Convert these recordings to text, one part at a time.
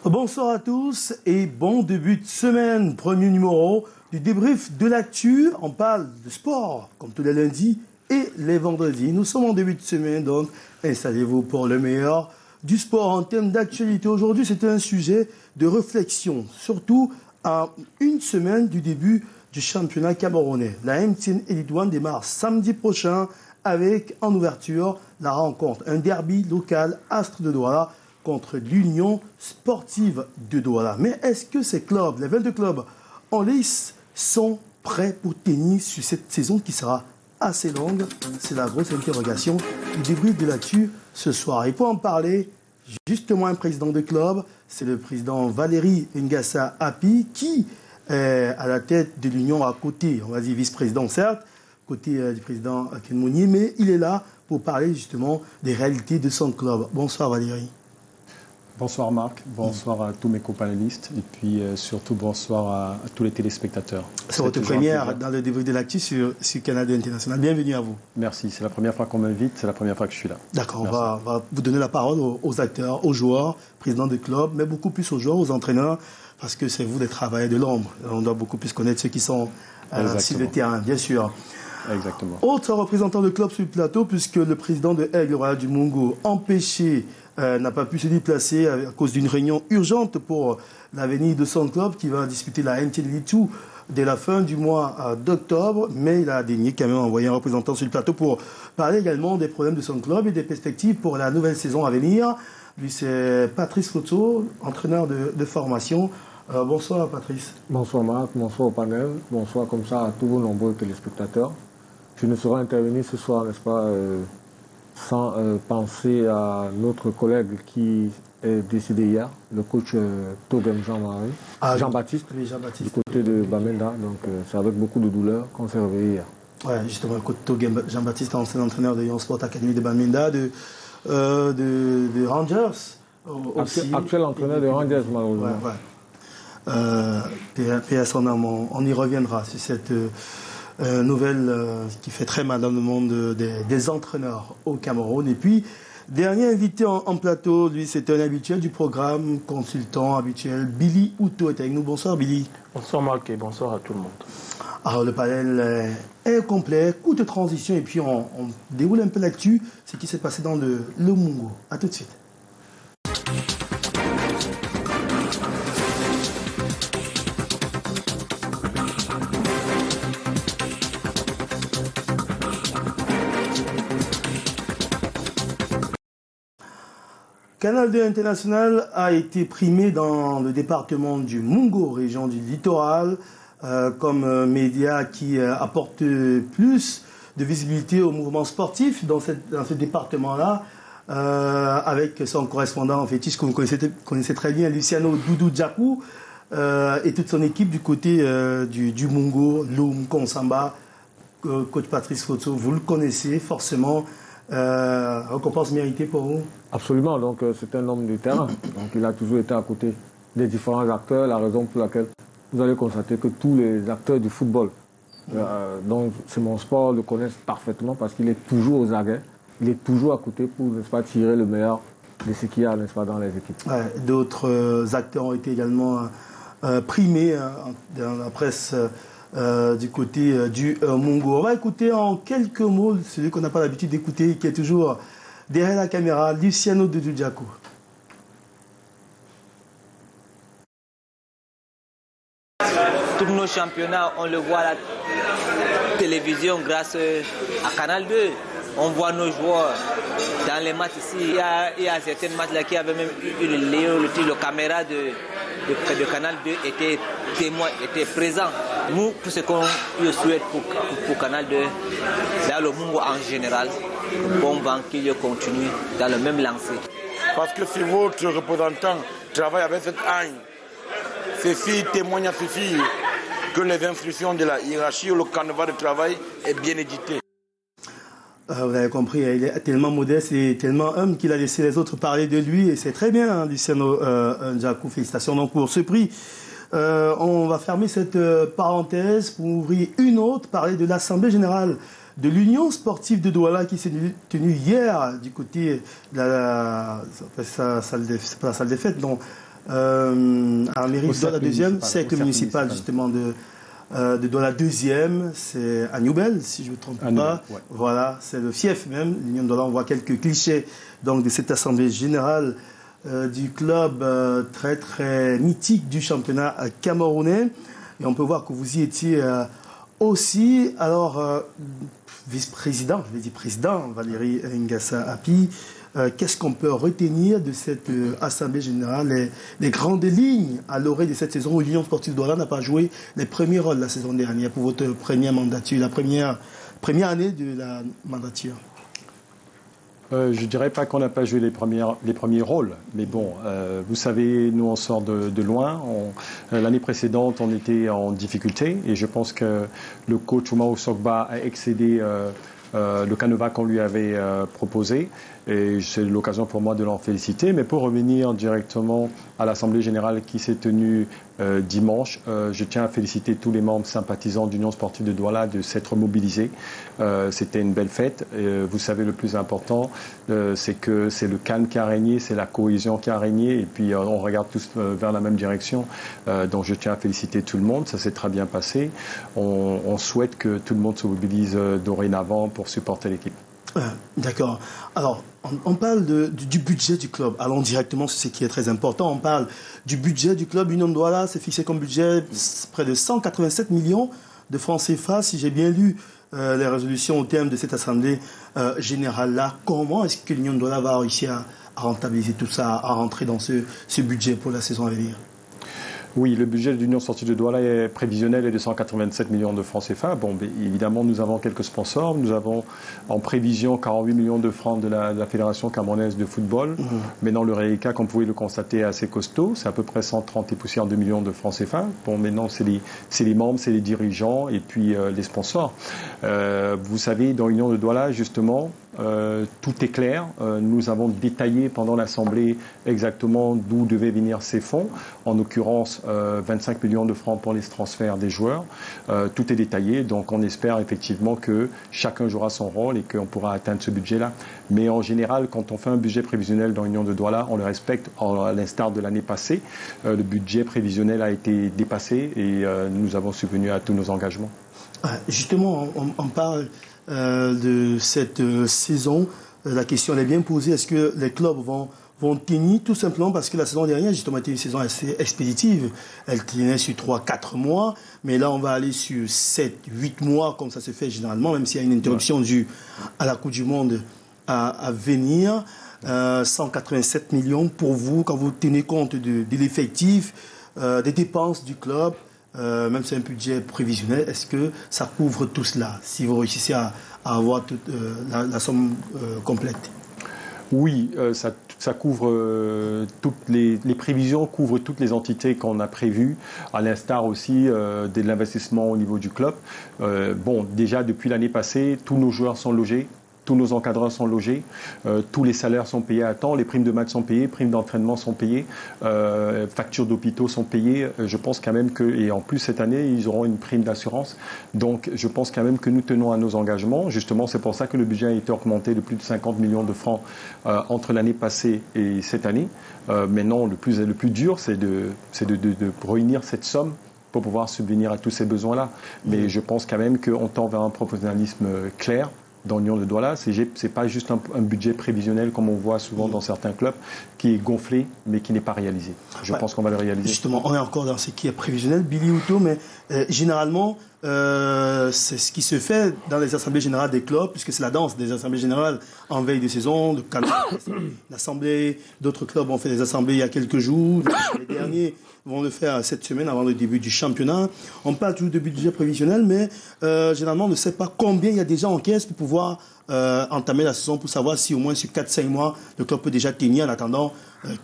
Bonsoir à tous et bon début de semaine. Premier numéro du débrief de l'actu. On parle de sport comme tous les lundis et les vendredis. Nous sommes en début de semaine, donc installez-vous pour le meilleur du sport en termes d'actualité. Aujourd'hui, c'est un sujet de réflexion, surtout à une semaine du début du championnat camerounais. La MTN Elite One démarre samedi prochain avec en ouverture la rencontre, un derby local Astre de Douala contre l'Union sportive de Douala. Mais est-ce que ces clubs, les 22 clubs en lice, sont prêts pour tenir sur cette saison qui sera assez longue? C'est la grosse interrogation du débrief de l'actu ce soir. Et pour en parler, justement un président de club, c'est le président Valérie Ngassa Api, qui est à la tête de l'Union à côté, on va dire vice-président certes, côté du président Ken Mounier, mais il est là pour parler justement des réalités de son club. Bonsoir Valérie. Bonsoir Marc, bonsoir à tous mes copanélistes et puis surtout bonsoir à tous les téléspectateurs. C'est votre première dans le débrief de l'actu sur Canal International. Bienvenue à vous. Merci, c'est la première fois qu'on m'invite, c'est la première fois que je suis là. D'accord, on va vous donner la parole aux acteurs, aux joueurs, présidents de club, mais beaucoup plus aux joueurs, aux entraîneurs, parce que c'est vous les travailleurs de l'ombre. On doit beaucoup plus connaître ceux qui sont sur le terrain, bien sûr. Exactement. Autre représentant de club sur le plateau, puisque le président de Aigle Royal du Mungo, empêché, n'a pas pu se déplacer à cause d'une réunion urgente pour l'avenir de son club qui va disputer la MTN Elite 2 dès la fin du mois d'octobre. Mais il a daigné quand même envoyer un représentant sur le plateau pour parler également des problèmes de son club et des perspectives pour la nouvelle saison à venir. Lui, c'est Patrice Lotso, entraîneur de formation. Bonsoir Patrice. Bonsoir Marc, bonsoir au panel, bonsoir comme ça à tous vos nombreux téléspectateurs. Je ne saurais intervenir ce soir, n'est-ce pas, sans penser à notre collègue qui est décédé hier, le coach Togem Jean-Baptiste, du côté de Bamenda. Donc c'est avec beaucoup de douleur qu'on s'est réveillé hier. Ouais, justement, le coach Togem Jean-Baptiste, ancien entraîneur de Young Sport Academy de Bamenda, de Rangers. Actuel entraîneur de Rangers, malheureusement. Paix à son âme, on y reviendra sur cette nouvelle qui fait très mal dans le monde des entraîneurs au Cameroun. Et puis, dernier invité en plateau, lui, c'est un habituel du programme, consultant habituel, Billy Outo est avec nous. Bonsoir Billy. Bonsoir Marc et bonsoir à tout le monde. Alors le panel est complet, coup de transition et puis on déroule un peu l'actu, ce qui s'est passé dans le Mungo. A tout de suite. Canal 2 International a été primé dans le département du Mungo, région du littoral, comme média qui apporte plus de visibilité au mouvement sportif dans ce département-là, avec son correspondant fétiche que vous connaissez très bien, Luciano Doudou Djakou, et toute son équipe du côté du Mungo, Loum, Konsamba, coach Patrice Foto, vous le connaissez forcément. Récompense méritée pour vous? Absolument, donc c'est un homme du terrain, donc il a toujours été à côté des différents acteurs, la raison pour laquelle vous allez constater que tous les acteurs du football, donc c'est mon sport, le connaissent parfaitement parce qu'il est toujours aux aguets, il est toujours à côté pour, n'est-ce pas, tirer le meilleur de ce qu'il y a, n'est-ce pas, dans les équipes. Ouais, d'autres acteurs ont été également primés dans la presse du côté du Mungo. On va écouter en quelques mots celui qu'on n'a pas l'habitude d'écouter, qui est toujours derrière la caméra, Luciano Doudou Djakou. Tous nos championnats, on le voit à la télévision grâce à Canal 2. On voit nos joueurs dans les matchs ici. Il y a certains matchs là qui avaient même eu le caméra de Canal 2 était témoin, était présent. Nous, tout ce qu'on souhaite pour Canal 2, dans le Mungo en général, bon vent qu'il continue dans le même lancer. Parce que si votre représentant travaille avec cette haine, ceci témoigne à ceci que les instructions de la hiérarchie ou le canevas de travail est bien édité. Vous avez compris, il est tellement modeste et tellement humble qu'il a laissé les autres parler de lui. Et c'est très bien, hein, Luciano Djakou. Félicitations donc pour ce prix. On va fermer cette parenthèse pour ouvrir une autre, parler de l'Assemblée générale de l'Union sportive de Douala qui s'est tenue hier du côté de la salle des fêtes, donc à la mairie de Douala deuxième, cercle municipal justement de Douala deuxième, c'est à Newbel, si je ne me trompe pas. Ouais. Voilà, c'est le fief même. L'Union de Douala, on voit quelques clichés donc, de cette assemblée générale du club très très mythique du championnat camerounais. Et on peut voir que vous y étiez aussi. Alors, vice-président, je vais dire président, Valérie Ngassa Api, qu'est-ce qu'on peut retenir de cette assemblée générale, les grandes lignes à l'orée de cette saison où l'Union sportive de Douala n'a pas joué les premiers rôles la saison dernière pour votre première mandature, la première année de la mandature? Je ne dirais pas qu'on n'a pas joué les premiers rôles, mais bon, vous savez, nous on sort de loin. L'année précédente, on était en difficulté et je pense que le coach Oumao Sogba a excédé le canevas qu'on lui avait proposé. Et c'est l'occasion pour moi de l'en féliciter. Mais pour revenir directement à l'Assemblée générale qui s'est tenue dimanche, je tiens à féliciter tous les membres sympathisants d'Union sportive de Douala de s'être mobilisés. C'était une belle fête. Vous savez, le plus important, c'est que c'est le calme qui a régné, c'est la cohésion qui a régné. Et puis, on regarde tous vers la même direction. Donc, je tiens à féliciter tout le monde. Ça s'est très bien passé. On souhaite que tout le monde se mobilise dorénavant pour supporter l'équipe. D'accord. Alors, on parle du budget du club. Allons directement sur ce qui est très important. On parle du budget du club. Union de Douala s'est fixé comme budget près de 187 millions de francs CFA, si j'ai bien lu les résolutions au terme de cette assemblée générale-là. Comment est-ce que l'Union de Douala va réussir à rentabiliser tout ça, à rentrer dans ce budget pour la saison à venir? Oui, le budget de l'Union sportive de Douala est prévisionnel et de 187 millions de francs CFA. Bon, évidemment, nous avons quelques sponsors. Nous avons en prévision 48 millions de francs de la Fédération camerounaise de football. Maintenant, le REICA, comme vous pouvez le constater, est assez costaud. C'est à peu près 130 et poussières de millions de francs CFA. Bon, maintenant, c'est les membres, c'est les dirigeants et puis les sponsors. Vous savez, dans l'Union de Douala, justement, tout est clair. Nous avons détaillé pendant l'Assemblée exactement d'où devaient venir ces fonds. En l'occurrence, 25 millions de francs pour les transferts des joueurs. Tout est détaillé, donc on espère effectivement que chacun jouera son rôle et qu'on pourra atteindre ce budget-là. Mais en général, quand on fait un budget prévisionnel dans l'Union de Douala, on le respecte à l'instar de l'année passée. Le budget prévisionnel a été dépassé et nous avons subvenu à tous nos engagements. Justement, on parle de cette saison. La question elle est bien posée. Est-ce que les clubs vont tenir, tout simplement parce que la saison dernière, justement, était une saison assez expéditive. Elle tenait sur 3-4 mois, mais là, on va aller sur 7-8 mois, comme ça se fait généralement, même s'il y a une interruption due à la Coupe du Monde à venir. 187 millions pour vous, quand vous tenez compte de l'effectif, des dépenses du club, même si c'est un budget prévisionnel, est-ce que ça couvre tout cela, si vous réussissez à avoir toute la somme complète? Oui, ça couvre toutes les prévisions couvrent toutes les entités qu'on a prévues, à l'instar aussi de l'investissement au niveau du club. Bon, déjà depuis l'année passée, tous nos joueurs sont logés. Tous nos encadreurs sont logés, tous les salaires sont payés à temps, les primes de match sont payées, primes d'entraînement sont payées, factures d'hôpitaux sont payées. Je pense quand même que, et en plus cette année, ils auront une prime d'assurance. Donc je pense quand même que nous tenons à nos engagements. Justement, c'est pour ça que le budget a été augmenté de plus de 50 millions de francs entre l'année passée et cette année. Maintenant, le plus dur, c'est de réunir cette somme pour pouvoir subvenir à tous ces besoins-là. Mais je pense quand même qu'on tend vers un professionnalisme clair dans l'Union de Douala. C'est pas juste un budget prévisionnel comme on voit souvent dans certains clubs qui est gonflé mais qui n'est pas réalisé. Je pense qu'on va le réaliser. Justement, on est encore dans ce qui est prévisionnel, Billy Houto, mais généralement, c'est ce qui se fait dans les assemblées générales des clubs, puisque c'est la danse des assemblées générales en veille de saison, l'assemblée, d'autres clubs ont fait des assemblées il y a quelques jours, les derniers vont le faire cette semaine avant le début du championnat. On parle toujours de budget prévisionnel, mais généralement on ne sait pas combien il y a déjà en caisse pour pouvoir entamer la saison, pour savoir si au moins sur 4-5 mois, le club peut déjà tenir en attendant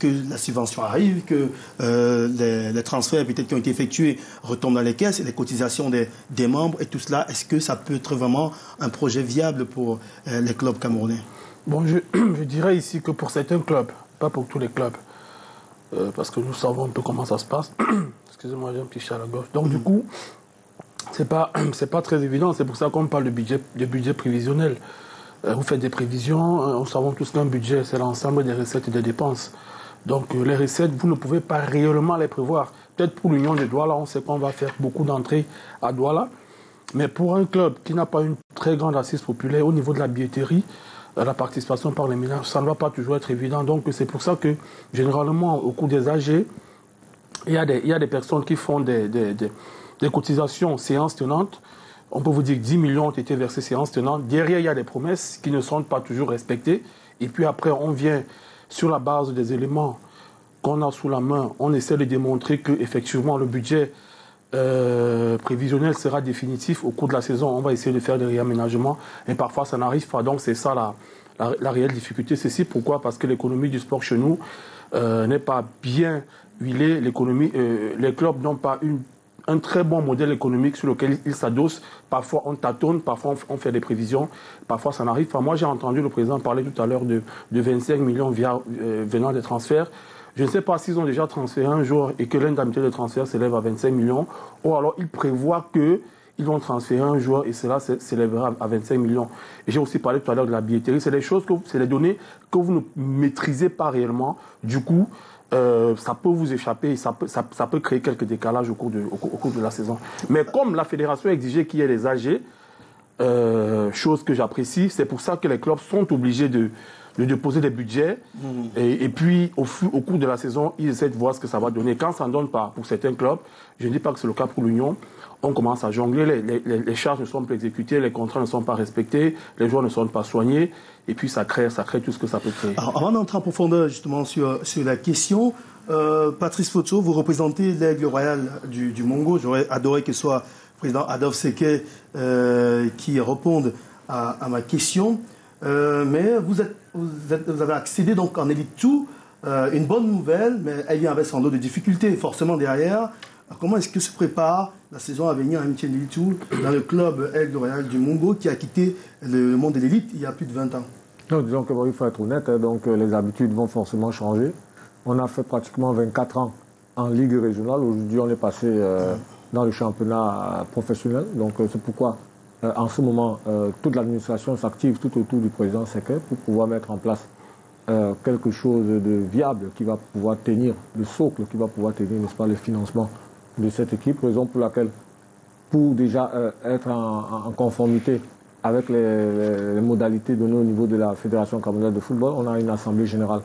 que la subvention arrive, que les transferts peut-être qui ont été effectués retombent dans les caisses, et les cotisations des membres et tout cela. Est-ce que ça peut être vraiment un projet viable pour les clubs camerounais? Bon, je dirais ici que pour certains clubs, pas pour tous les clubs, parce que nous savons un peu comment ça se passe. Excusez-moi, j'ai un petit chat à la gorge. Donc du coup, c'est pas très évident. C'est pour ça qu'on parle de budget prévisionnel. Vous faites des prévisions. Nous savons tous qu'un budget, c'est l'ensemble des recettes et des dépenses. Donc les recettes, vous ne pouvez pas réellement les prévoir. Peut-être pour l'Union de Douala, on sait qu'on va faire beaucoup d'entrées à Douala. Mais pour un club qui n'a pas une très grande assise populaire au niveau de la billetterie, la participation par les ménages, ça ne va pas toujours être évident. Donc c'est pour ça que généralement au cours des AG, il y a des personnes qui font des cotisations séances tenantes. On peut vous dire que 10 millions ont été versés séances tenantes. Derrière, il y a des promesses qui ne sont pas toujours respectées. Et puis après, on vient sur la base des éléments qu'on a sous la main. On essaie de démontrer qu'effectivement, le budget prévisionnel sera définitif au cours de la saison. On va essayer de faire des réaménagements. Et parfois, ça n'arrive pas. Donc, c'est ça la réelle difficulté. Ceci pourquoi? Parce que l'économie du sport chez nous n'est pas bien huilée. Les clubs n'ont pas un très bon modèle économique sur lequel ils s'adossent. Parfois, on tâtonne, parfois, on fait des prévisions. Parfois, ça n'arrive pas. Moi, j'ai entendu le président parler tout à l'heure de 25 millions venant des transferts. Je ne sais pas s'ils ont déjà transféré un jour et que l'indemnité de transfert s'élève à 25 millions. Ou alors, ils prévoient qu'ils vont transférer un jour et cela s'élèvera à 25 millions. Et j'ai aussi parlé tout à l'heure de la billetterie. C'est des données que vous ne maîtrisez pas réellement. Du coup, ça peut vous échapper, ça peut créer quelques décalages au cours de la saison. Mais comme la fédération exigeait qu'il y ait des AG, chose que j'apprécie, c'est pour ça que les clubs sont obligés de déposer des budgets. Et puis, au cours de la saison, ils essaient de voir ce que ça va donner. Quand ça ne donne pas pour certains clubs, je ne dis pas que c'est le cas pour l'Union, on commence à jongler, les charges ne sont pas exécutées, les contrats ne sont pas respectés, les joueurs ne sont pas soignés, et puis ça crée tout ce que ça peut créer. Alors, avant d'entrer en profondeur justement sur la question, Patrice Fotso, vous représentez l'Aigle Royal du Mongo. J'aurais adoré que ce soit le président Adolphe Sequet qui réponde à ma question. Mais vous avez accédé donc en Elite 2, une bonne nouvelle, mais elle vient avec sans doute des difficultés forcément derrière. Alors, comment est-ce que se prépare la saison à venir en Elite 2 dans le club Aigle Royal du Mongo qui a quitté le monde de l'élite il y a plus de 20 ans? Non, disons que il faut être honnête, donc les habitudes vont forcément changer. On a fait pratiquement 24 ans en Ligue régionale. Aujourd'hui, on est passé dans le championnat professionnel. Donc c'est pourquoi en ce moment, toute l'administration s'active tout autour du président Sequet pour pouvoir mettre en place quelque chose de viable qui va pouvoir tenir, le socle qui va pouvoir tenir, n'est-ce pas, le financement de cette équipe. Raison pour laquelle, pour déjà être en conformité avec les modalités données au niveau de la Fédération camerounaise de football, on a une assemblée générale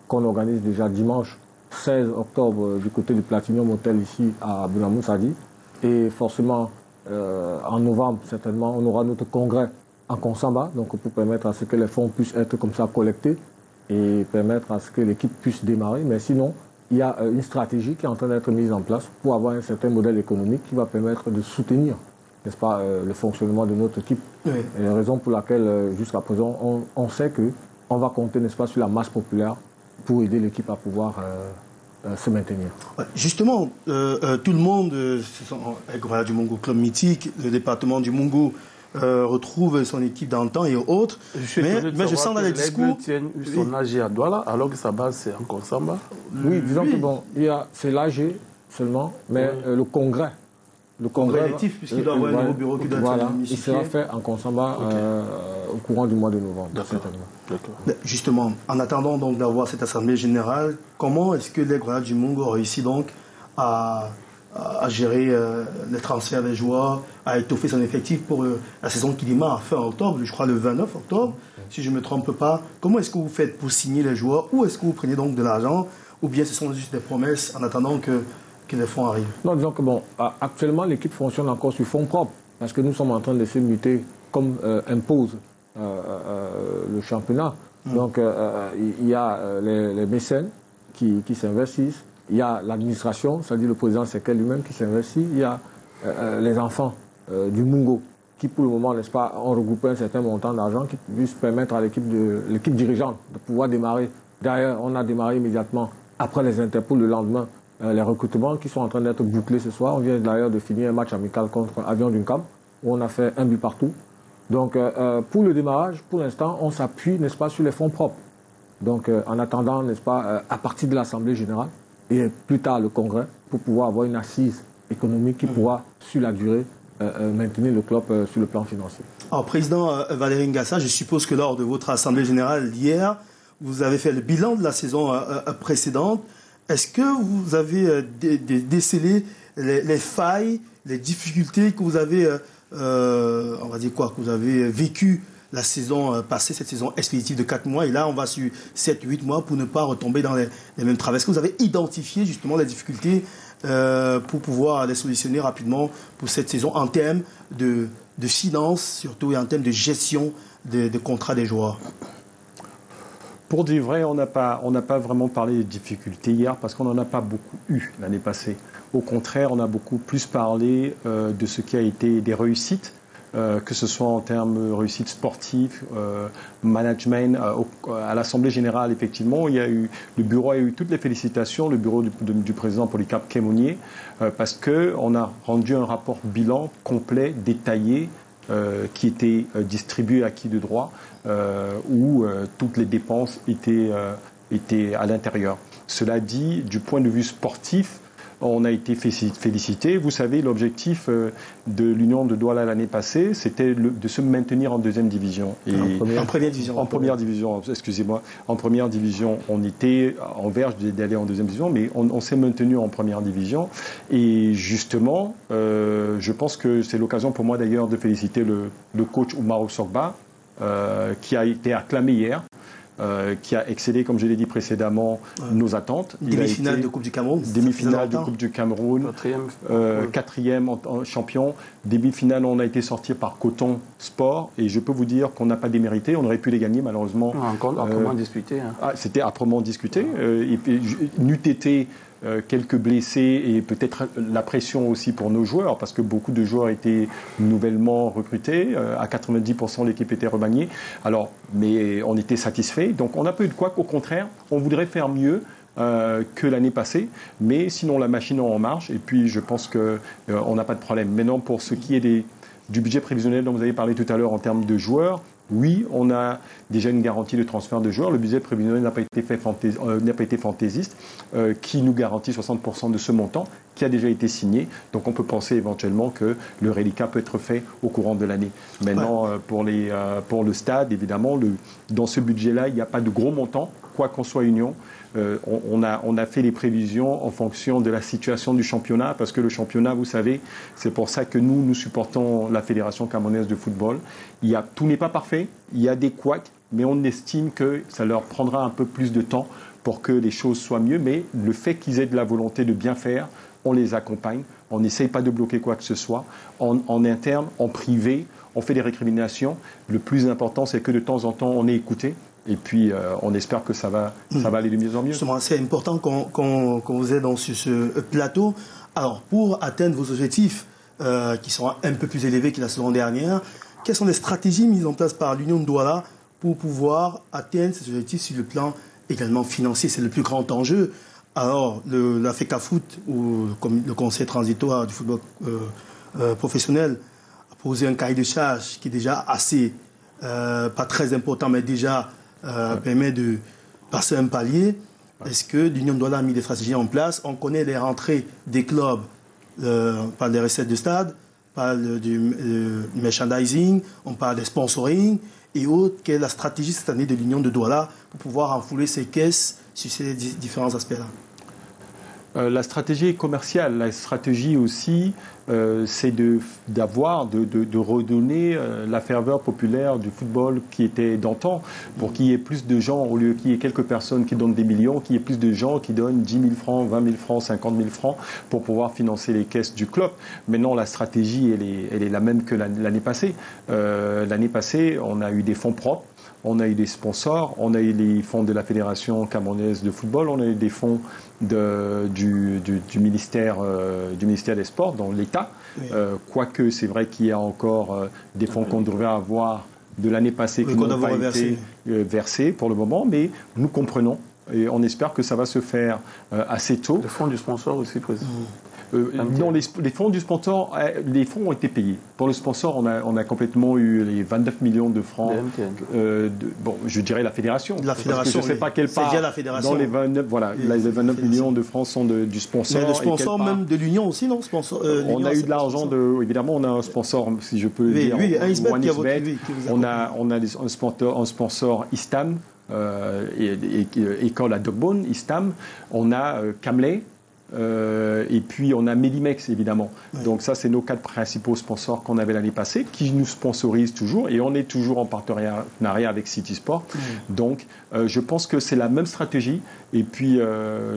qu'on organise déjà dimanche 16 octobre du côté du Platinum Hotel ici à Bounamou Sadi. Et forcément, en novembre, certainement, on aura notre congrès en Konsamba, donc pour permettre à ce que les fonds puissent être comme ça collectés et permettre à ce que l'équipe puisse démarrer. Mais sinon, il y a une stratégie qui est en train d'être mise en place pour avoir un certain modèle économique qui va permettre de soutenir, n'est-ce pas, le fonctionnement de notre équipe. Oui. Et la raison pour laquelle, jusqu'à présent, on sait qu'on va compter, n'est-ce pas, sur la masse populaire pour aider l'équipe à pouvoir se maintenir. Justement, tout le monde, Aigle Royal du Mongo, club mythique, le département du Mongo retrouve son équipe d'antan et autres. Mais je sens dans les discours... tiennent son AG à Douala, alors que sa base c'est en Konsamba. Oui, disons que bon, c'est l'AG seulement, mais le congrès. Le congrès électif, puisqu'il doit avoir un nouveau bureau qui doit être il sera fait en Konsamba au courant du mois de novembre. D'accord. Justement, en attendant donc d'avoir cette assemblée générale, comment est-ce que l'Aigle Royal du Mongo réussit donc à gérer les transferts des joueurs, à étoffer son effectif pour la saison qui démarre fin octobre, je crois le 29 octobre, si je ne me trompe pas. Comment est-ce que vous faites pour signer les joueurs? Où est-ce que vous prenez donc de l'argent? Ou bien ce sont juste des promesses en attendant que les fonds arrivent? Non, disons que bon, actuellement l'équipe fonctionne encore sur fonds propres, parce que nous sommes en train de se muter comme impose le championnat. Donc il y a les mécènes qui s'investissent, il y a l'administration, c'est-à-dire le président Sequet lui-même qui s'investit, il y a les enfants du Mongo qui pour le moment, n'est-ce pas, ont regroupé un certain montant d'argent qui puisse permettre à l'équipe dirigeante de pouvoir démarrer. D'ailleurs, on a démarré immédiatement après les interpôts le lendemain les recrutements qui sont en train d'être bouclés ce soir. On vient d'ailleurs de finir un match amical contre Avion d'Uncam où on a fait un but partout. Donc pour le démarrage, pour l'instant, on s'appuie, n'est-ce pas, sur les fonds propres. Donc en attendant, n'est-ce pas, à partir de l'Assemblée générale et plus tard le Congrès, pour pouvoir avoir une assise économique qui pourra, sur la durée, maintenir le club sur le plan financier. Alors, président Valérie Ngassa, je suppose que lors de votre Assemblée générale d'hier, vous avez fait le bilan de la saison précédente. Est-ce que vous avez décelé les failles, les difficultés que vous avez, on va dire quoi, que vous avez vécues la saison passée, cette saison expéditive de 4 mois, et là on va sur 7-8 mois pour ne pas retomber dans les mêmes travers. Est-ce que vous avez identifié justement les difficultés pour pouvoir les solutionner rapidement pour cette saison en termes de finance surtout et en termes de gestion des contrats des joueurs? Pour dire vrai, on n'a pas vraiment parlé de difficultés hier parce qu'on n'en a pas beaucoup eu l'année passée. Au contraire, on a beaucoup plus parlé de ce qui a été des réussites, que ce soit en termes de réussite sportive, management. À l'Assemblée générale, effectivement, le bureau a eu toutes les félicitations, le bureau du président Polycarpe Kémonier, parce qu'on a rendu un rapport bilan complet, détaillé, qui était distribué à qui de droit, où toutes les dépenses étaient à l'intérieur. Cela dit, du point de vue sportif, on a été félicité. Vous savez, l'objectif de l'Union de Douala l'année passée, c'était de se maintenir en deuxième division. Et en première division. En première division, excusez-moi. En première division, on était en verge d'aller en deuxième division, mais on s'est maintenu en première division. Et justement, je pense que c'est l'occasion pour moi d'ailleurs de féliciter le coach Oumar Sogba, qui a été acclamé hier. Qui a excellé, comme je l'ai dit précédemment, nos attentes. Demi-finale de Coupe du Cameroun. Demi-finale de Coupe du Cameroun. Quatrième en champion. Demi-finale, on a été sorti par Coton Sport. Et je peux vous dire qu'on n'a pas démérité. On aurait pu les gagner, malheureusement. Encore âprement disputé. Hein. C'était âprement discuté. Et puis, n'eût été quelques blessés et peut-être la pression aussi pour nos joueurs, parce que beaucoup de joueurs étaient nouvellement recrutés. À 90%, l'équipe était remaniée. Alors, mais on était satisfait. Donc, on n'a pas eu de quoi. Au contraire, on voudrait faire mieux que l'année passée. Mais sinon, la machine est en marche. Et puis, je pense qu'on n'a pas de problème. Maintenant, pour ce qui est du budget prévisionnel dont vous avez parlé tout à l'heure en termes de joueurs, oui, on a déjà une garantie de transfert de joueurs. Le budget prévisionnel n'a pas été fantaisiste, qui nous garantit 60% de ce montant, qui a déjà été signé. Donc on peut penser éventuellement que le reliquat peut être fait au courant de l'année. Maintenant, pour le stade, évidemment, dans ce budget-là, il n'y a pas de gros montant, quoi qu'on soit Union. On a fait les prévisions en fonction de la situation du championnat, parce que le championnat, vous savez, c'est pour ça que nous supportons la Fédération camerounaise de football. Tout n'est pas parfait, il y a des couacs, mais on estime que ça leur prendra un peu plus de temps pour que les choses soient mieux. Mais le fait qu'ils aient de la volonté de bien faire, on les accompagne, on n'essaye pas de bloquer quoi que ce soit. En interne, en privé, on fait des récriminations. Le plus important, c'est que de temps en temps, on est écouté. Et puis, on espère que ça va aller de mieux en mieux. Justement, c'est important qu'on vous ait sur ce plateau. Alors, pour atteindre vos objectifs, qui seront un peu plus élevés que la saison dernière, quelles sont les stratégies mises en place par l'Union de Douala pour pouvoir atteindre ces objectifs sur le plan également financier? C'est le plus grand enjeu. Alors, la FECAFOOT, ou comme le Conseil transitoire du football professionnel, a posé un cahier de charges qui est déjà assez, pas très important, mais déjà permet de passer un palier. Est-ce que l'Union de Douala a mis des stratégies en place? On connaît les rentrées des clubs par les recettes de stade, par du merchandising, on parle des sponsoring et autres. Quelle est la stratégie cette année de l'Union de Douala pour pouvoir enfouler ses caisses sur ces différents aspects-là? La stratégie commerciale, la stratégie aussi, c'est de redonner la ferveur populaire du football qui était d'antan, pour qu'il y ait plus de gens, au lieu qu'il y ait quelques personnes qui donnent des millions, qu'il y ait plus de gens qui donnent 10 000 francs, 20 000 francs, 50 000 francs pour pouvoir financer les caisses du club. Maintenant, la stratégie, elle est la même que l'année passée. L'année passée, on a eu des fonds propres. On a eu des sponsors, on a eu les fonds de la Fédération camerounaise de football, on a eu des fonds du ministère des Sports, dans l'État. Oui. Quoique c'est vrai qu'il y a encore des fonds qu'on devrait avoir de l'année passée qui n'ont pas été versés pour le moment, mais nous comprenons et on espère que ça va se faire assez tôt. Le fonds du sponsor aussi, président. Non, les fonds du sponsor, les fonds ont été payés. Pour le sponsor, on a complètement eu les 29 millions de francs. Je dirais la fédération. La fédération. Je ne sais pas quelle part. C'est la fédération. Dans les 29, les 29 millions de francs sont du sponsor. Mais le sponsor même de l'union aussi, non? On a eu de l'argent évidemment, on a un sponsor, si je peux dire. Oui, un on a un sponsor Istam école à Dogbone, Istam. On a Camley. Et puis on a Medimex évidemment. Ouais. Donc ça c'est nos 4 principaux sponsors qu'on avait l'année passée, qui nous sponsorisent toujours, et on est toujours en partenariat avec City Sport. Donc je pense que c'est la même stratégie, et puis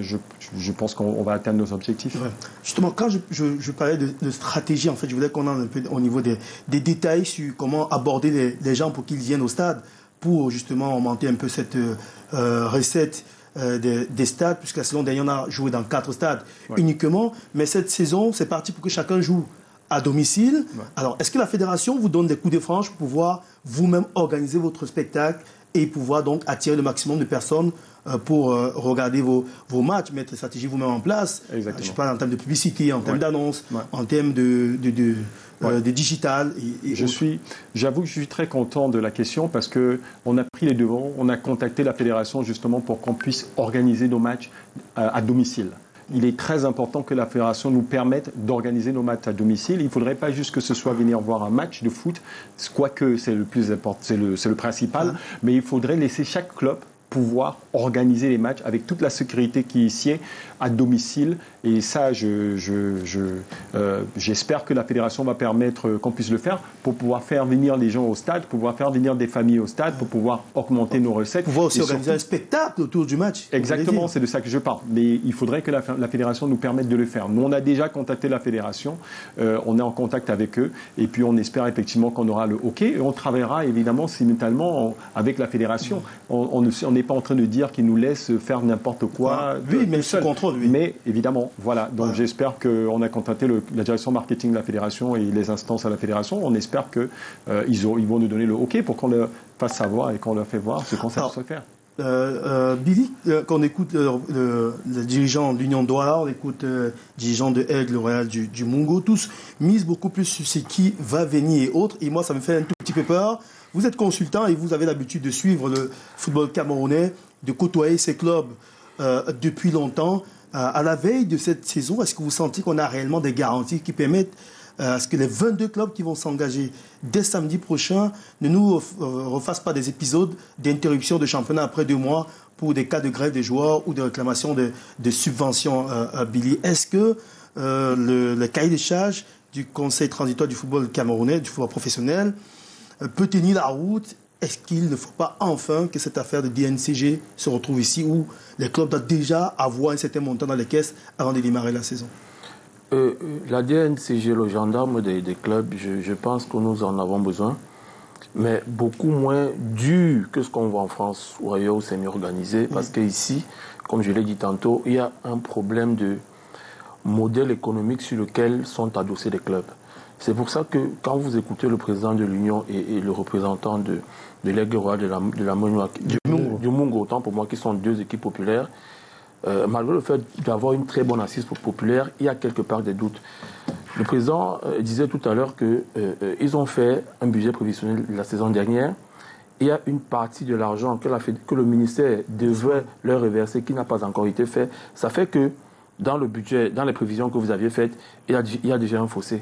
je pense qu'on va atteindre nos objectifs. Ouais. Justement, quand je parlais de stratégie, en fait, je voulais qu'on ait un peu au niveau des détails sur comment aborder les gens pour qu'ils viennent au stade, pour justement augmenter un peu cette recette des stades, puisque la saison dernière, on a joué dans 4 stades uniquement, mais cette saison, c'est parti pour que chacun joue à domicile. Ouais. Alors, est-ce que la fédération vous donne des coups de franche pour pouvoir vous-même organiser votre spectacle et pouvoir donc attirer le maximum de personnes pour regarder vos matchs, mettre la stratégie vous-même en place? Exactement. Je parle en termes de publicité, en termes d'annonces, en termes de digital. J'avoue que je suis très content de la question, parce qu'on a pris les devants, on a contacté la fédération justement pour qu'on puisse organiser nos matchs à domicile. Il est très important que la fédération nous permette d'organiser nos matchs à domicile. Il ne faudrait pas juste que ce soit venir voir un match de foot, quoique c'est le plus important, c'est le principal, mais il faudrait laisser chaque club pouvoir organiser les matchs avec toute la sécurité qui y sied à domicile. Et ça, j'espère que la fédération va permettre qu'on puisse le faire pour pouvoir faire venir les gens au stade, pour pouvoir faire venir des familles au stade, pour pouvoir augmenter nos recettes. Pour pouvoir aussi organiser un spectacle autour du match. Exactement, c'est de ça que je parle. Mais il faudrait que la fédération nous permette de le faire. Nous, on a déjà contacté la fédération, on est en contact avec eux, et puis on espère effectivement qu'on aura le OK, et on travaillera évidemment simultanément avec la fédération. On n'est pas en train de dire qu'ils nous laissent faire n'importe quoi. Oui, mais sous contrôle, oui. Mais évidemment, voilà. Donc j'espère qu'on a contacté la direction marketing de la fédération et les instances à la fédération. On espère qu'ils vont nous donner le OK pour qu'on leur fasse savoir et qu'on leur fait voir ce qu'on sait faire. Billy, quand on écoute le dirigeant de l'Union Douala, on écoute le dirigeant de Aigle, le Royal du Mungo, tous misent beaucoup plus sur ce qui va venir et autres. Et moi, ça me fait un tout petit peu peur. Vous êtes consultant et vous avez l'habitude de suivre le football camerounais, de côtoyer ces clubs depuis longtemps. À la veille de cette saison, est-ce que vous sentez qu'on a réellement des garanties qui permettent à ce que les 22 clubs qui vont s'engager dès samedi prochain ne nous refassent pas des épisodes d'interruption de championnat après 2 mois pour des cas de grève des joueurs ou de réclamation de subventions, Billy? Est-ce que le cahier des charges du Conseil transitoire du football camerounais, du football professionnel, peut tenir la route? Est-ce qu'il ne faut pas enfin que cette affaire de DNCG se retrouve ici, où les clubs doivent déjà avoir un certain montant dans les caisses avant de démarrer la saison? La DNCG, le gendarme des clubs, je pense que nous en avons besoin, mais beaucoup moins dur que ce qu'on voit en France ou ailleurs où c'est mieux organisé, parce qu'ici, comme je l'ai dit tantôt, il y a un problème de modèle économique sur lequel sont adossés les clubs. C'est pour ça que quand vous écoutez le président de l'Union et le représentant de l'Aigle Royal de la Monua, du Mungo, autant pour moi, qui sont 2 équipes populaires, malgré le fait d'avoir une très bonne assise populaire, il y a quelque part des doutes. Le président disait tout à l'heure qu'ils ont fait un budget prévisionnel la saison dernière. Il y a une partie de l'argent que le ministère devrait leur reverser qui n'a pas encore été fait. Ça fait que dans le budget, dans les prévisions que vous aviez faites, il y a déjà un fossé.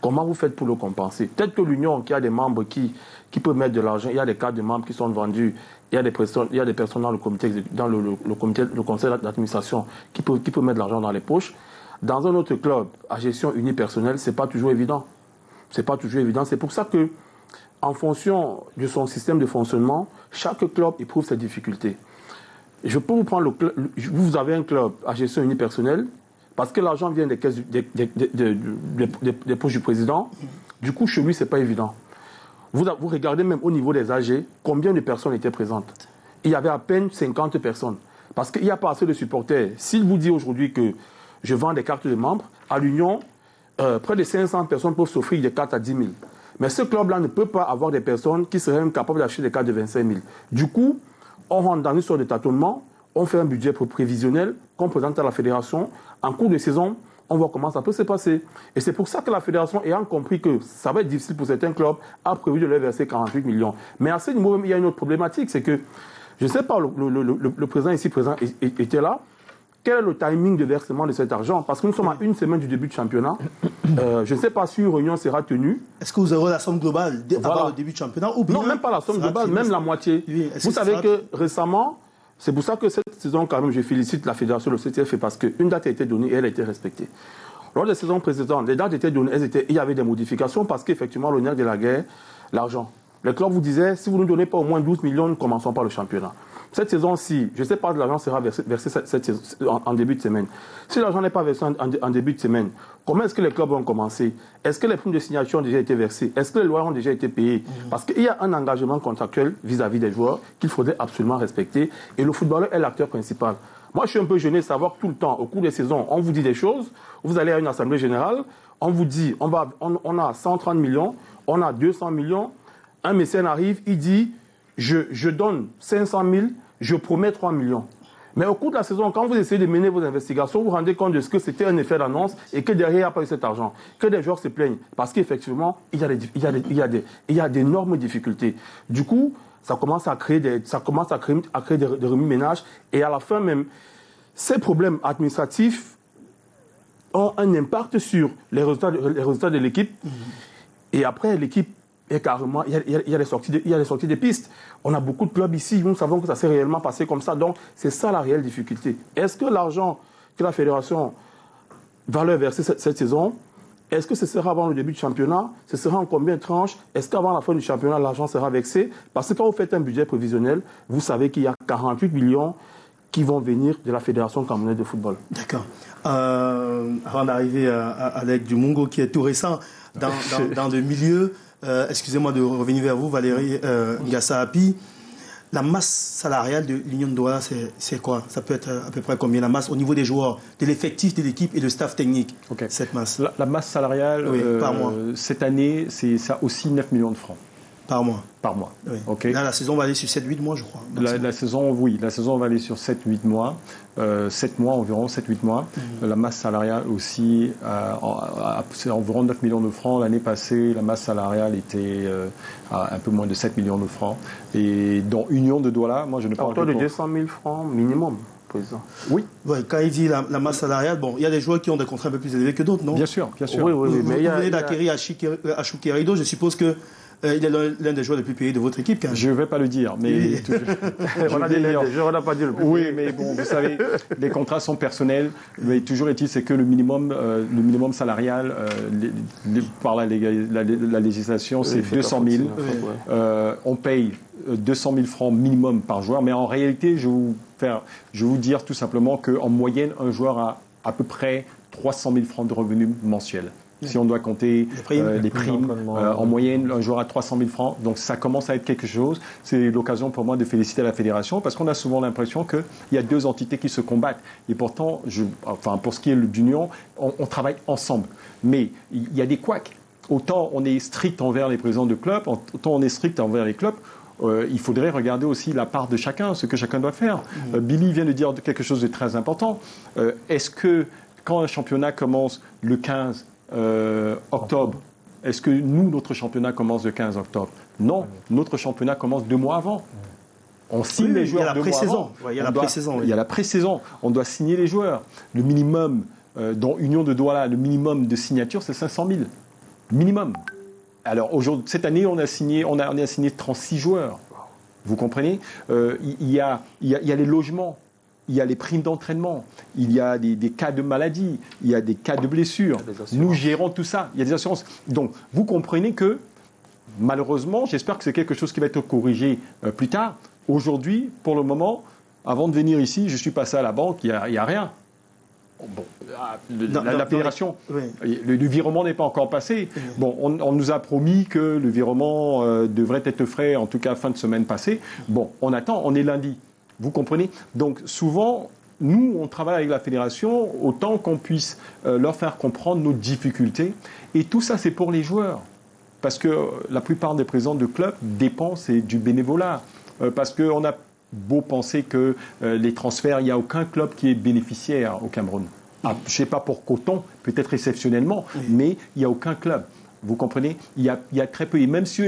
Comment vous faites pour le compenser? Peut-être que l'Union, qui a des membres qui peuvent mettre de l'argent, il y a des cartes de membres qui sont vendus, il y a des personnes dans le comité, le conseil d'administration qui peuvent mettre de l'argent dans les poches. Dans un autre club, à gestion unipersonnelle, c'est pas toujours évident. C'est pas toujours évident. C'est pour ça que, en fonction de son système de fonctionnement, chaque club éprouve ses difficultés. Je peux vous prendre vous avez un club à gestion unipersonnelle, parce que l'argent vient des caisses des poches du président. Du coup, chez lui, c'est pas évident. Vous regardez même au niveau des AG, combien de personnes étaient présentes? Il y avait à peine 50 personnes. Parce qu'il n'y a pas assez de supporters. S'il vous dit aujourd'hui que je vends des cartes de membres, à l'Union, près de 500 personnes peuvent s'offrir des cartes à 10 000. Mais ce club-là ne peut pas avoir des personnes qui seraient même capables d'acheter des cartes de 25 000. Du coup, on rentre dans une sorte de tâtonnement, on fait un budget prévisionnel qu'on présente à la fédération. En cours de saison, on voit comment ça peut se passer. Et c'est pour ça que la fédération, ayant compris que ça va être difficile pour certains clubs, a prévu de leur verser 48 millions. Mais à ce niveau, il y a une autre problématique, c'est que, je ne sais pas, le président ici présent était là, quel est le timing de versement de cet argent? Parce que nous sommes à une semaine du début du championnat. Je ne sais pas si une réunion sera tenue. Est-ce que vous aurez la somme globale avant le début du championnat ou bien Non, même pas la somme globale, même la moitié. Oui, vous savez que récemment, c'est pour ça que cette saison, quand même, je félicite la fédération, le CTF, parce qu'une date a été donnée et elle a été respectée. Lors des saisons précédentes, les dates étaient données, il y avait des modifications parce qu'effectivement, le nerf de la guerre, l'argent. Les clubs vous disaient, si vous ne nous donnez pas au moins 12 millions, nous ne commençons pas le championnat. Cette saison-ci, je ne sais pas si l'argent sera versé en début de semaine. Si l'argent n'est pas versé en début de semaine, comment est-ce que les clubs vont commencer? Est-ce que les primes de signature ont déjà été versées? Est-ce que les loyers ont déjà été payés? Parce qu'il y a un engagement contractuel vis-à-vis des joueurs qu'il faudrait absolument respecter. Et le footballeur est l'acteur principal. Moi, je suis un peu gêné de savoir que tout le temps, au cours des saisons, on vous dit des choses. Vous allez à une assemblée générale, on vous dit, on a 130 millions, on a 200 millions. Un mécène arrive, il dit, je donne 500 000, je promets 3 millions. Mais au cours de la saison, quand vous essayez de mener vos investigations, vous vous rendez compte de ce que c'était un effet d'annonce et que derrière, il n'y a pas eu cet argent. Que des joueurs se plaignent. Parce qu'effectivement, il y a d'énormes difficultés. Du coup, ça commence à créer des remue-ménages. Et à la fin même, ces problèmes administratifs ont un impact sur les résultats de l'équipe. Et après, l'équipe est carrément, il y a les sorties des pistes. On a beaucoup de clubs ici, nous savons que ça s'est réellement passé comme ça. Donc, c'est ça la réelle difficulté. Est-ce que l'argent que la fédération va leur verser cette saison, est-ce que ce sera avant le début du championnat? Ce sera en combien de tranches? Est-ce qu'avant la fin du championnat, l'argent sera versé? Parce que quand vous faites un budget prévisionnel, vous savez qu'il y a 48 millions qui vont venir de la Fédération camerounaise de football. D'accord. Avant d'arriver à l'aide du Mungo, qui est tout récent dans le milieu, excusez-moi de revenir vers vous, Valérie Ngassahapi. La masse salariale de l'Union de Douala, c'est quoi? Ça peut être à peu près combien la masse au niveau des joueurs, de l'effectif de l'équipe et de staff technique, cette masse? La masse salariale, par mois. Cette année, c'est ça aussi 9 millions de francs. Par mois. Par mois. Oui. Okay. Là, la saison va aller sur 7-8 mois, je crois. La saison va aller sur 7-8 mois. 7 mois environ, 7-8 mois. La masse salariale aussi, c'est environ 9 millions de francs. L'année passée, la masse salariale était à un peu moins de 7 millions de francs. Et dans Union de Douala, moi je ne parle pas de 200 000 francs minimum. Oui. Ouais, quand il dit la masse salariale, bon, il y a des joueurs qui ont des contrats un peu plus élevés que d'autres, non? Bien sûr, bien sûr. Oui, mais vous venez d'acquérir Achoukerido, je suppose que il est l'un des joueurs les plus payés de votre équipe, quand même. Je ne vais pas le dire, mais... on n'a pas dit le plus. Oui, mais bon, vous savez, les contrats sont personnels, mais toujours est-il, c'est que le minimum salarial, par la législation, c'est 200 000. On paye 200 000 francs minimum par joueur, mais en réalité, je vais vous dire tout simplement qu'en moyenne, un joueur a à peu près 300 000 francs de revenus mensuels. Si on doit compter les primes, en moyenne, un joueur à 300 000 francs. Donc ça commence à être quelque chose. C'est l'occasion pour moi de féliciter la fédération parce qu'on a souvent l'impression qu'il y a deux entités qui se combattent. Et pourtant, pour ce qui est d'Union, on travaille ensemble. Mais il y a des couacs. Autant on est strict envers les présidents de clubs, autant on est strict envers les clubs. Il faudrait regarder aussi la part de chacun, ce que chacun doit faire. Billy vient de dire quelque chose de très important. Est-ce que quand un championnat commence le 15 octobre, est-ce que notre championnat commence le 15 octobre? Non, notre championnat commence 2 mois avant. On signe les joueurs 2 mois avant. Il y a la pré-saison. Il y a la pré-saison. On doit signer les joueurs. Le minimum, dans Union de Douala, le minimum de signature, c'est 500 000. Minimum. Alors, cette année, on a signé 36 joueurs. Vous comprenez? Il y a les logements. Il y a les primes d'entraînement, il y a des cas de maladie, il y a des cas de blessures. Nous gérons tout ça, il y a des assurances. Donc, vous comprenez que, malheureusement, j'espère que c'est quelque chose qui va être corrigé plus tard. Aujourd'hui, pour le moment, avant de venir ici, je suis passé à la banque, il n'y a rien. Bon, la fédération, le virement n'est pas encore passé. Bon, on nous a promis que le virement devrait être fait, en tout cas fin de semaine passée. Bon, on attend, on est lundi. Vous comprenez? Donc souvent, nous, on travaille avec la fédération autant qu'on puisse leur faire comprendre nos difficultés. Et tout ça, c'est pour les joueurs. Parce que la plupart des présidents de clubs dépensent du bénévolat. Parce qu'on a beau penser que les transferts, il n'y a aucun club qui est bénéficiaire au Cameroun. Je ne sais pas pour Coton, peut-être exceptionnellement, mais il n'y a aucun club. Vous comprenez? Il y a très peu. Et même si...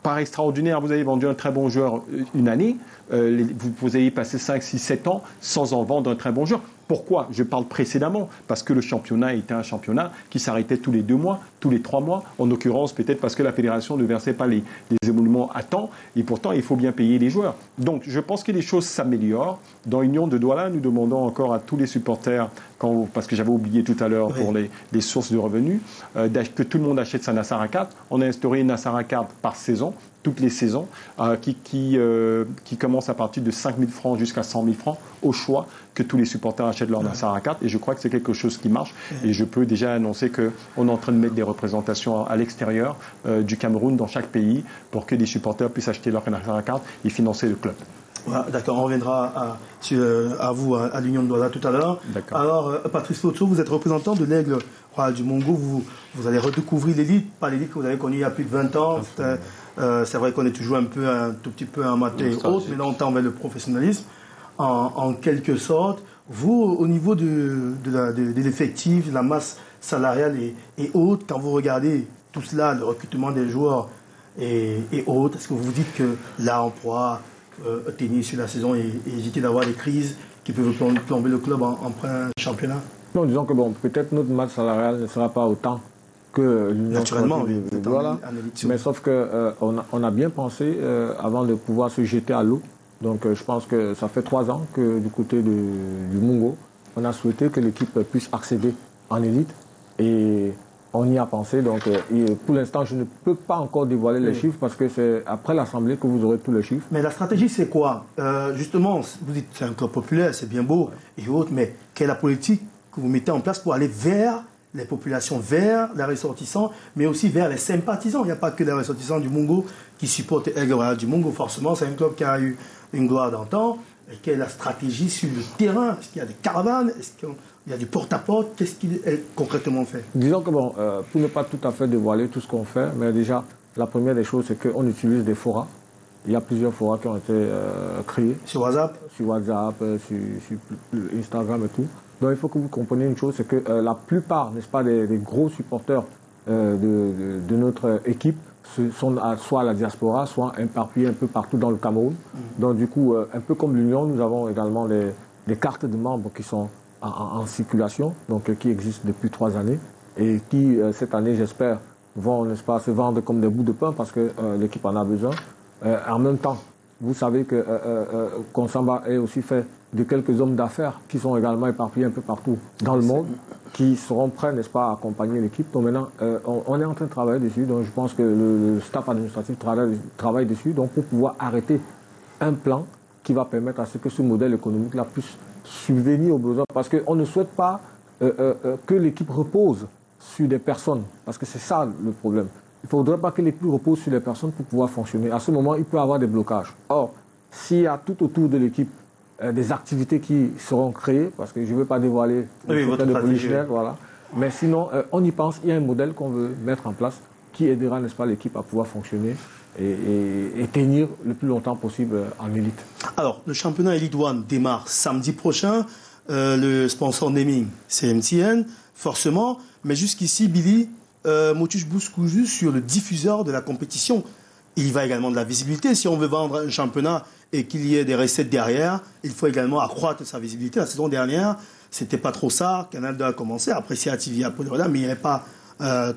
par extraordinaire, vous avez vendu un très bon joueur une année, vous avez passé 5, 6, 7 ans sans en vendre un très bon joueur. Pourquoi je parle précédemment? Parce que le championnat était un championnat qui s'arrêtait tous les 2 mois, tous les 3 mois. En l'occurrence, peut-être parce que la fédération ne versait pas les émoluments à temps. Et pourtant, il faut bien payer les joueurs. Donc, je pense que les choses s'améliorent. Dans l'Union de Douala, nous demandons encore à tous les supporters, parce que j'avais oublié tout à l'heure pour les sources de revenus, que tout le monde achète sa Nassara Card. On a instauré une Nassara Card par saison, toutes les saisons, qui commence à partir de 5 000 francs jusqu'à 100 000 francs, au choix, que tous les supporters achètent leur Nassara Card. Et je crois que c'est quelque chose qui marche. Et je peux déjà annoncer qu'on est en train de mettre des représentations à l'extérieur du Cameroun, dans chaque pays, pour que les supporters puissent acheter leur Nassara Card et financer le club. Voilà, d'accord, on reviendra à vous, à l'Union de Douala tout à l'heure. Alors, Patrice Potso, vous êtes représentant de l'Aigle Royal du Mongo. Vous allez redécouvrir l'élite, pas l'élite que vous avez connue il y a plus de 20 ans. C'est vrai qu'on est toujours un tout petit peu amateur et autres, mais là on tend vers le professionnalisme. En quelque sorte, vous, au niveau de l'effectif, de la masse salariale et autres, quand vous regardez tout cela, le recrutement des joueurs et autres, est-ce que vous vous dites que là on pourra tenir sur la saison et éviter d'avoir des crises qui peuvent plomber le club en plein championnat? Non, disons que bon, peut-être notre masse salariale ne sera pas autant que l'Union naturellement, voilà. Mais sauf que on a bien pensé avant de pouvoir se jeter à l'eau. Donc je pense que ça fait 3 ans que du côté du Mongo, on a souhaité que l'équipe puisse accéder en élite et on y a pensé. Donc pour l'instant, je ne peux pas encore dévoiler les chiffres parce que c'est après l'Assemblée que vous aurez tous les chiffres. Mais la stratégie, c'est quoi? Justement, vous dites c'est un club populaire, c'est bien beau et autres, mais quelle est la politique que vous mettez en place pour aller vers les populations, vers les ressortissants, mais aussi vers les sympathisants? Il n'y a pas que les ressortissants du Mongo qui supportent Aigle Royal du Mongo. Forcément, c'est un club qui a eu une gloire d'antan. Quelle est la stratégie sur le terrain? Est-ce qu'il y a des caravanes? Est-ce qu'il y a du porte-à-porte? Qu'est-ce qui est concrètement fait? Disons que bon, pour ne pas tout à fait dévoiler tout ce qu'on fait, mais déjà, la première des choses, c'est qu'on utilise des forats. Il y a plusieurs forats qui ont été créés. Sur WhatsApp? Sur WhatsApp, sur Instagram et tout. Donc il faut que vous compreniez une chose, c'est que la plupart, n'est-ce pas, des gros supporters de notre équipe sont soit à la diaspora, soit éparpillés un peu partout dans le Cameroun. Donc du coup, un peu comme l'Union, nous avons également des cartes de membres qui sont en circulation, donc qui existent depuis 3 années et qui, cette année, j'espère, vont, n'est-ce pas, se vendre comme des bouts de pain parce que l'équipe en a besoin. En même temps, vous savez que Konsamba est aussi fait de quelques hommes d'affaires qui sont également éparpillés un peu partout dans le monde, qui seront prêts, n'est-ce pas, à accompagner l'équipe. Donc maintenant, on est en train de travailler dessus. Donc je pense que le staff administratif travaille dessus. Donc pour pouvoir arrêter un plan qui va permettre à ce que ce modèle économique-là puisse subvenir aux besoins. Parce qu'on ne souhaite pas que l'équipe repose sur des personnes. Parce que c'est ça le problème. Il ne faudrait pas que l'équipe repose sur les personnes pour pouvoir fonctionner. À ce moment, il peut y avoir des blocages. Or, s'il y a tout autour de l'équipe des activités qui seront créées, parce que je ne veux pas dévoiler de polichinelle, voilà. Mais sinon, on y pense, il y a un modèle qu'on veut mettre en place qui aidera, n'est-ce pas, l'équipe à pouvoir fonctionner et tenir le plus longtemps possible en élite. Alors, le championnat Elite One démarre samedi prochain. Le sponsor naming, c'est MTN, forcément. Mais jusqu'ici, Billy, Motus Bouscoujou sur le diffuseur de la compétition. Il va également de la visibilité. Si on veut vendre un championnat et qu'il y ait des recettes derrière, il faut également accroître sa visibilité. La saison dernière, c'était pas trop ça. Canal 2 a commencé, après CATV à Podorada, mais il n'y avait pas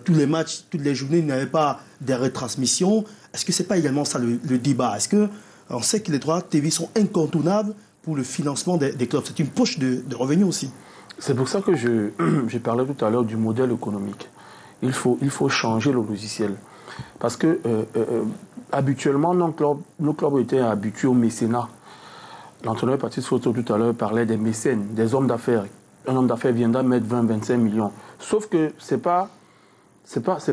tous les matchs, toutes les journées, il n'y avait pas des retransmissions. Est-ce que c'est pas également ça le débat? Est-ce que on sait que les droits TV sont incontournables pour le financement des clubs? C'est une poche de revenus aussi. C'est pour ça que je parlais tout à l'heure du modèle économique. Il faut changer le logiciel. Parce que habituellement, nos clubs étaient habitués au mécénat. L'entraîneur Patrice Potso tout à l'heure parlait des mécènes, des hommes d'affaires. Un homme d'affaires viendra mettre 20-25 millions. Sauf que c'est pas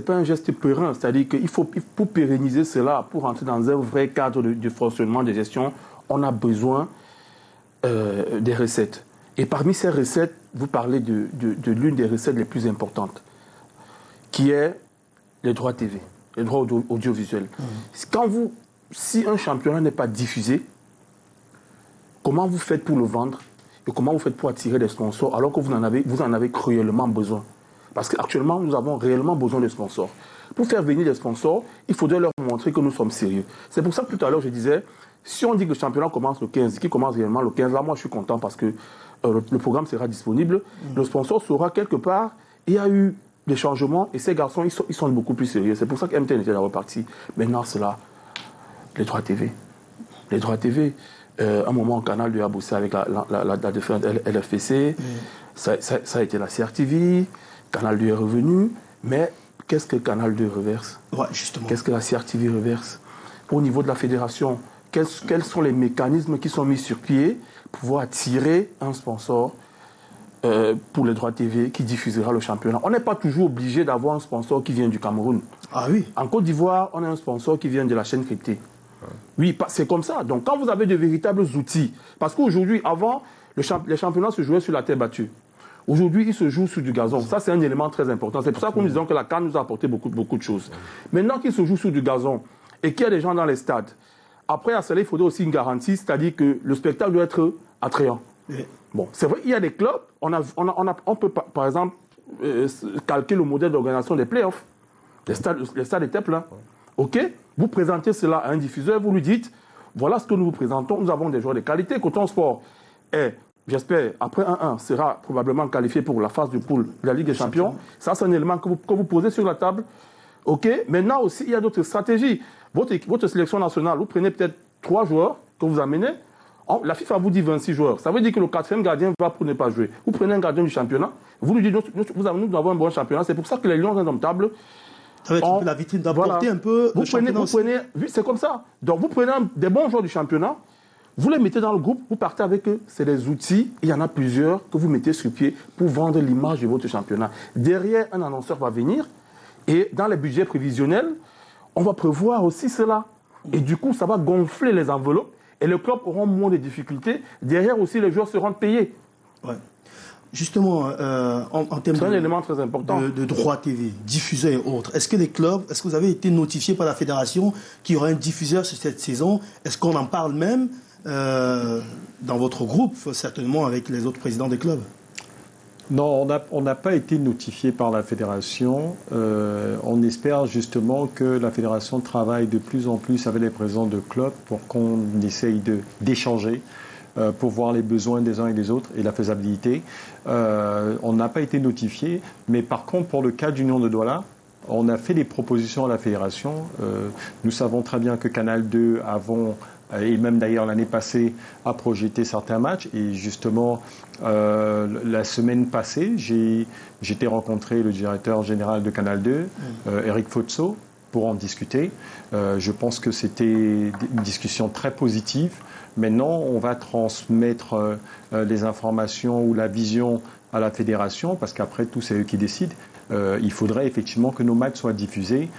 un geste périn. C'est-à-dire qu'il faut, pour pérenniser cela, pour entrer dans un vrai cadre de fonctionnement de gestion, on a besoin des recettes. Et parmi ces recettes, vous parlez de l'une des recettes les plus importantes, qui est les droits TV, les droits audiovisuels. Si un championnat n'est pas diffusé, comment vous faites pour le vendre et comment vous faites pour attirer des sponsors alors que vous en avez cruellement besoin? Parce qu'actuellement, nous avons réellement besoin de sponsors. pour faire venir des sponsors, il faudrait leur montrer que nous sommes sérieux. C'est pour ça que tout à l'heure, je disais, si on dit que le championnat commence le 15, qui commence réellement le 15, là, moi, je suis content parce que le programme sera disponible. Le sponsor saura quelque part, il y a eu des changements et ces garçons, ils sont beaucoup plus sérieux. C'est pour ça que MTN était reparti. Maintenant, c'est là, les droits TV. Les droits TV, un moment, Canal 2 a bossé avec la défunte LFPC. Ça a été la CRTV. Canal 2 est revenu. Mais qu'est-ce que Canal 2 reverse? Ouais, justement. Qu'est-ce que la CRTV reverse? Au niveau de la fédération, quels sont les mécanismes qui sont mis sur pied pour pouvoir attirer un sponsor pour les droits TV qui diffusera le championnat? On n'est pas toujours obligé d'avoir un sponsor qui vient du Cameroun. Ah oui. En Côte d'Ivoire, on a un sponsor qui vient de la chaîne cryptée. Oui, c'est comme ça. Donc, quand vous avez de véritables outils, parce qu'aujourd'hui, avant, les championnats se jouaient sur la terre battue. Aujourd'hui, ils se jouent sur du gazon. Ça, c'est un élément très important. C'est pour ça que nous disons que la CAN nous a apporté beaucoup de choses. Maintenant qu'ils se jouent sur du gazon et qu'il y a des gens dans les stades, après, à cela, il faudrait aussi une garantie, c'est-à-dire que le spectacle doit être attrayant. Oui. Bon, c'est vrai, il y a des clubs, on peut, par exemple, calquer le modèle d'organisation des playoffs. Les stades étaient pleins. OK? Vous présentez cela à un diffuseur, vous lui dites, voilà ce que nous vous présentons, nous avons des joueurs de qualité. Coton Sport est, j'espère, après 1-1, sera probablement qualifié pour la phase du pool de la Ligue des Champions. Ça, c'est un élément que vous posez sur la table. OK? Maintenant aussi, il y a d'autres stratégies. Votre sélection nationale, vous prenez peut-être 3 joueurs que vous amenez. La FIFA vous dit 26 joueurs. Ça veut dire que le 4e gardien va pour ne pas jouer. Vous prenez un gardien du championnat, vous lui dites, nous avons un bon championnat. C'est pour ça que les Lions indomptables, Ça va être un peu la vitrine d'apporter un peu le championnat aussi. Oui, c'est comme ça. Donc vous prenez des bons joueurs du championnat, vous les mettez dans le groupe, vous partez avec eux. C'est des outils, il y en a plusieurs que vous mettez sur pied pour vendre l'image de votre championnat. Derrière, un annonceur va venir et dans les budgets prévisionnels, on va prévoir aussi cela. Et du coup, ça va gonfler les enveloppes et les clubs auront moins de difficultés. Derrière aussi, les joueurs seront payés. Ouais. Justement, en termes c'est un élément très important. De droits TV, diffuseurs et autres, est-ce que les clubs, est-ce que vous avez été notifié par la fédération qu'il y aura un diffuseur sur cette saison? Est-ce qu'on en parle même dans votre groupe, certainement avec les autres présidents des clubs? Non, on n'a pas été notifié par la fédération. On espère justement que la fédération travaille de plus en plus avec les présidents de clubs pour qu'on essaye d'échanger pour voir les besoins des uns et des autres et la faisabilité. On n'a pas été notifié, mais par contre, pour le cas d'Union de Douala, on a fait des propositions à la fédération. Nous savons très bien que Canal 2 et même d'ailleurs l'année passée, a projeté certains matchs. Et justement, la semaine passée, j'étais rencontré le directeur général de Canal 2, Eric Fotso, pour en discuter. Je pense que c'était une discussion très positive. Maintenant, on va transmettre les informations ou la vision à la fédération, parce qu'après tout, c'est eux qui décident. Il faudrait effectivement que nos matchs soient diffusés,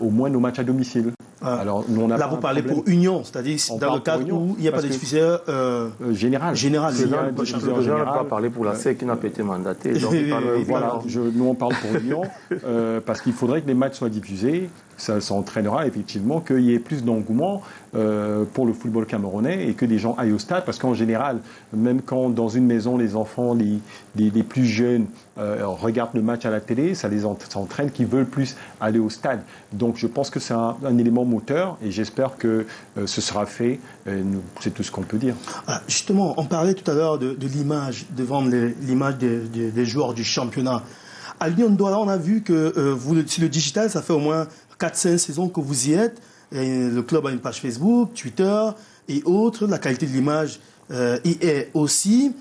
au moins nos matchs à domicile. Alors, nous, là, vous parlez pour Union, c'est-à-dire dans le cadre où il n'y a pas de diffuseur général. Le diffuseur général va parler pour la SEC qui n'a pas été mandaté. Donc voilà, nous on parle pour Union, parce qu'il faudrait que les matchs soient diffusés. Ça entraînera effectivement qu'il y ait plus d'engouement pour le football camerounais et que des gens aillent au stade, parce qu'en général, même quand dans une maison les enfants, les plus jeunes regardent le match à la télé, ça entraîne qu'ils veulent plus aller au stade. Donc je pense que c'est un élément moteur et j'espère que ce sera fait. C'est tout ce qu'on peut dire. Justement, on parlait tout à l'heure de l'image, de vendre l'image des joueurs du championnat. À Lyon Douala, on a vu que vous, sur le digital, ça fait au moins 4-5 saisons que vous y êtes. Et le club a une page Facebook, Twitter et autres. La qualité de l'image y est aussi.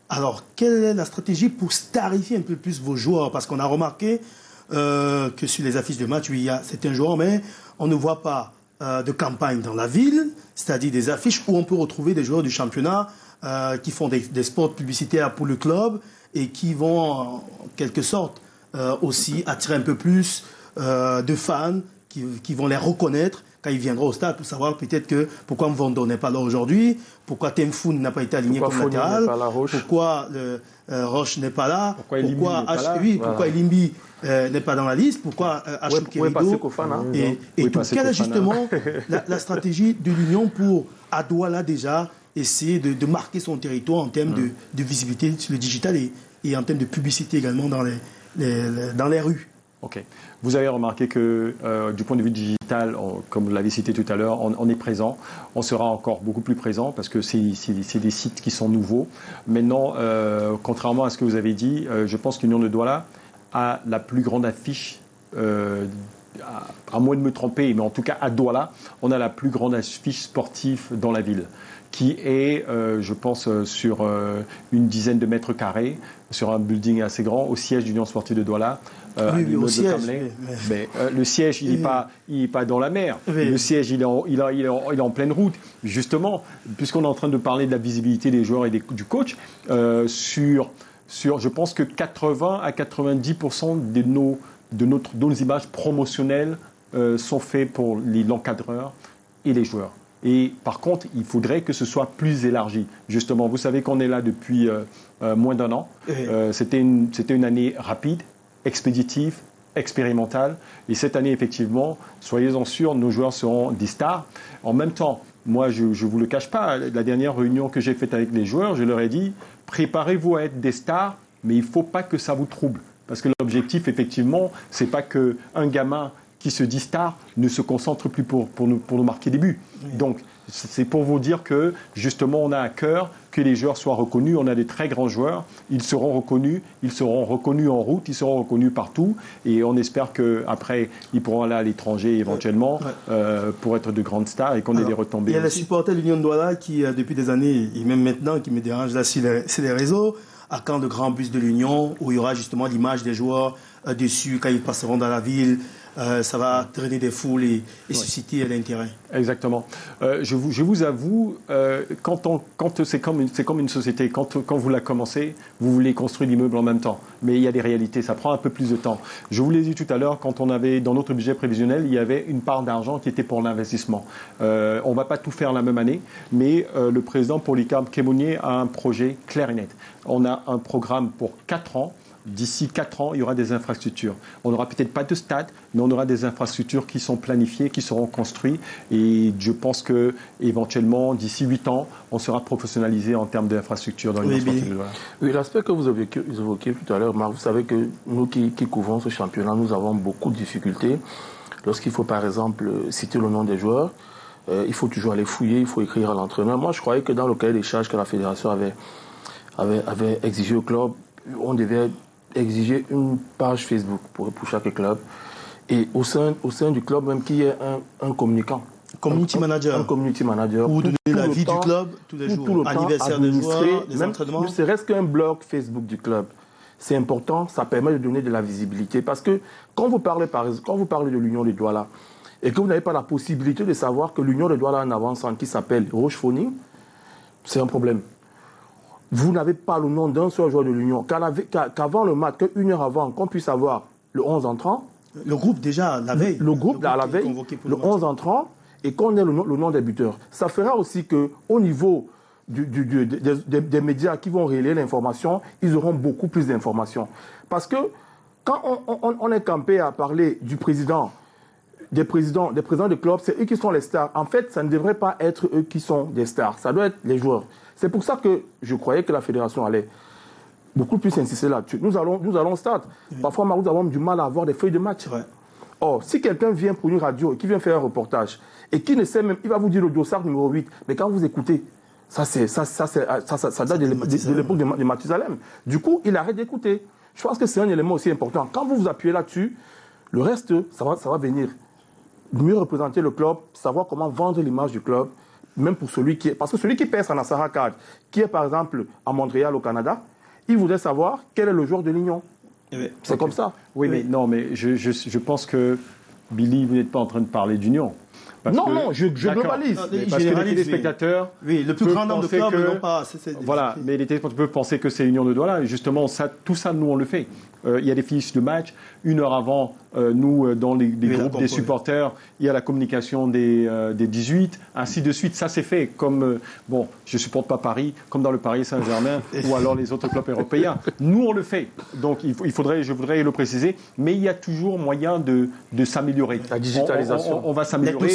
Alors, quelle est la stratégie pour starifier un peu plus vos joueurs? Parce qu'on a remarqué que sur les affiches de match, oui, il y a certains joueurs, mais on ne voit pas de campagne dans la ville, c'est-à-dire des affiches où on peut retrouver des joueurs du championnat qui font des spots publicitaires pour le club et qui vont, en quelque sorte, aussi attirer un peu plus de fans qui vont les reconnaître quand ils viendront au stade pour savoir peut-être que pourquoi Mvondo n'est pas là aujourd'hui, pourquoi Temfoun n'a pas été aligné comme latéral, pourquoi Roche n'est pas là, pourquoi Elimbi n'est pas dans la liste, pourquoi Achou Kerido et tout. Quelle est justement la stratégie de l'Union pour, à Douala déjà, essayer de marquer son territoire en termes de visibilité sur le digital et en termes de publicité également dans les rues? Ok. Vous avez remarqué que du point de vue digital, comme vous l'avez cité tout à l'heure, on est présent. On sera encore beaucoup plus présent parce que c'est des sites qui sont nouveaux. Maintenant, contrairement à ce que vous avez dit, je pense qu'Union de Douala a la plus grande affiche, à moins de me tromper, mais en tout cas à Douala, on a la plus grande affiche sportive dans la ville, qui est, je pense, sur une dizaine de mètres carrés, sur un building assez grand, au siège d'Union Sportive de Douala. Oui, au siège. Mais le siège, il n'est pas dans la mer. Oui. Le siège, il est en pleine route. Justement, puisqu'on est en train de parler de la visibilité des joueurs et du coach, je pense que 80 à 90% de nos images promotionnelles sont faites pour l'encadreur et les joueurs. Et par contre, il faudrait que ce soit plus élargi. Justement, vous savez qu'on est là depuis moins d'un an. C'était une année rapide, expéditive, expérimentale. Et cette année, effectivement, soyez-en sûrs, nos joueurs seront des stars. En même temps, moi, je ne vous le cache pas, la dernière réunion que j'ai faite avec les joueurs, je leur ai dit, préparez-vous à être des stars, mais il ne faut pas que ça vous trouble. Parce que l'objectif, effectivement, ce n'est pas qu'un gamin qui se dit star ne se concentre plus pour nous marquer des buts. Oui. Donc, c'est pour vous dire que, justement, on a à cœur que les joueurs soient reconnus. On a des très grands joueurs. Ils seront reconnus en route, ils seront reconnus partout. Et on espère qu'après, ils pourront aller à l'étranger éventuellement pour être de grandes stars et qu'on ait des retombées. Il y a les supporters de l'Union de Douala qui, depuis des années, et même maintenant, qui me dérangent là sur les réseaux, à quand de grands bus de l'Union, où il y aura justement l'image des joueurs dessus quand ils passeront dans la ville. Ça va traîner des foules et susciter l'intérêt. Exactement. Je vous avoue, quand c'est comme une société, quand vous la commencez, vous voulez construire l'immeuble en même temps. Mais il y a des réalités, ça prend un peu plus de temps. Je vous l'ai dit tout à l'heure, quand on avait dans notre budget prévisionnel, il y avait une part d'argent qui était pour l'investissement. On ne va pas tout faire la même année, mais le président Polycarpe Kémonier a un projet clair et net. On a un programme pour 4 ans. D'ici 4 ans, il y aura des infrastructures. On n'aura peut-être pas de stade, mais on aura des infrastructures qui sont planifiées, qui seront construites. Et je pense qu'éventuellement, d'ici 8 ans, on sera professionnalisé en termes d'infrastructures dans l'Union sportive de Douala. Oui, l'aspect que vous évoquiez tout à l'heure, Marc, vous savez que nous qui couvrons ce championnat, nous avons beaucoup de difficultés. Lorsqu'il faut, par exemple, citer le nom des joueurs, il faut toujours aller fouiller, il faut écrire à l'entraîneur. Moi, je croyais que dans le cahier des charges que la fédération avait exigé au club, on devait exiger une page Facebook pour chaque club et au sein du club même qu'il y ait un communicant. Community manager. Un community manager. Pour donner la vie du club tous les jours. Anniversaire des joueurs, des entraînements. Ne serait-ce qu'un blog Facebook du club. C'est important, ça permet de donner de la visibilité. Parce que quand vous parlez de l'Union de Douala et que vous n'avez pas la possibilité de savoir que l'Union de Douala a un avant-centre qui s'appelle Rochefoni, c'est un problème. Vous n'avez pas le nom d'un seul joueur de l'Union. Qu'avant le match, qu'une heure avant, qu'on puisse avoir le 11 entrant. Le groupe déjà, la veille. Le groupe la veille, le 11 entrant, et qu'on ait le nom des buteurs. Ça fera aussi qu'au niveau des médias qui vont relayer l'information, ils auront beaucoup plus d'informations. Parce que quand on est campé à parler du président, des présidents de clubs, c'est eux qui sont les stars. En fait, ça ne devrait pas être eux qui sont des stars. Ça doit être les joueurs. C'est pour ça que je croyais que la fédération allait beaucoup plus insister là-dessus. Nous allons au stade. Parfois, nous avons du mal à avoir des feuilles de match. Ouais. Or, si quelqu'un vient pour une radio et qui vient faire un reportage et qui ne sait même, il va vous dire le dossard numéro 8, mais quand vous écoutez, ça date de l'époque de Mathusalem. Du coup, il arrête d'écouter. Je pense que c'est un élément aussi important. Quand vous vous appuyez là-dessus, le reste, ça va venir. Mieux représenter le club, savoir comment vendre l'image du club, même pour celui qui est... Parce que celui qui pèse en Nassara Card, qui est par exemple à Montréal au Canada, il voudrait savoir quel est le joueur de l'Union. C'est comme ça. Oui, mais non, mais je pense que, Billy, vous n'êtes pas en train de parler d'Union. Non, je globalise. Parce que les téléspectateurs... Oui, le plus grand nombre de clubs n'ont pas... Voilà, mais les téléspectateurs peuvent penser que c'est l'Union de Douala. Et justement, tout ça, nous, on le fait. Il y a des fiches de match. Une heure avant, nous, dans les groupes des supporters, il y a la communication des 18, ainsi de suite. Ça, c'est fait. Comme, bon, je ne supporte pas Paris, comme dans le Paris Saint-Germain ou alors les autres clubs européens. Nous, on le fait. Donc, je voudrais le préciser. Mais il y a toujours moyen de s'améliorer. La digitalisation. On va s'améliorer.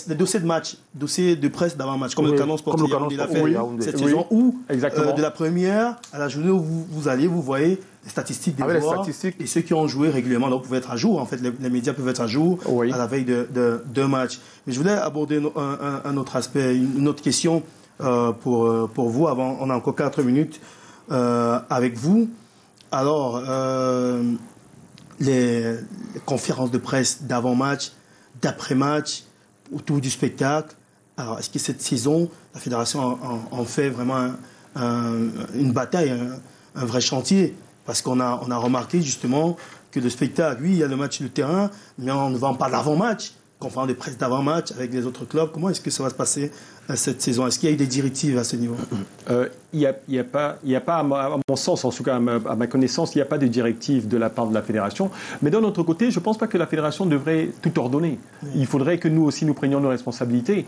Les dossiers de match, dossiers de presse d'avant-match, comme le canon sportif, il a fait cette saison, où de la première à la journée où vous allez, vous voyez statistiques des Avec les joueurs statistiques. et ceux qui ont joué régulièrement. Donc, pouvaient être à jour. En fait, les médias peuvent être à jour Oui. à la veille d'un match. Mais je voulais aborder un autre aspect, une autre question pour vous. Avant, on a encore 4 minutes avec vous. Alors, les conférences de presse d'avant-match, d'après-match, autour du spectacle. Alors, est-ce que cette saison, la fédération en fait vraiment une bataille, un vrai chantier? Parce qu'on a remarqué justement que le spectacle, oui, il y a le match sur le terrain, mais on ne vend pas l'avant-match. Conférence de presse d'avant-match avec les autres clubs. Comment est-ce que ça va se passer cette saison? Est-ce qu'il y a eu des directives à ce niveau? Il n'y a pas, à mon sens, en tout cas à ma connaissance, il n'y a pas de directive de la part de la fédération. Mais d'un autre côté, je ne pense pas que la fédération devrait tout ordonner. Oui. Il faudrait que nous aussi, nous prenions nos responsabilités.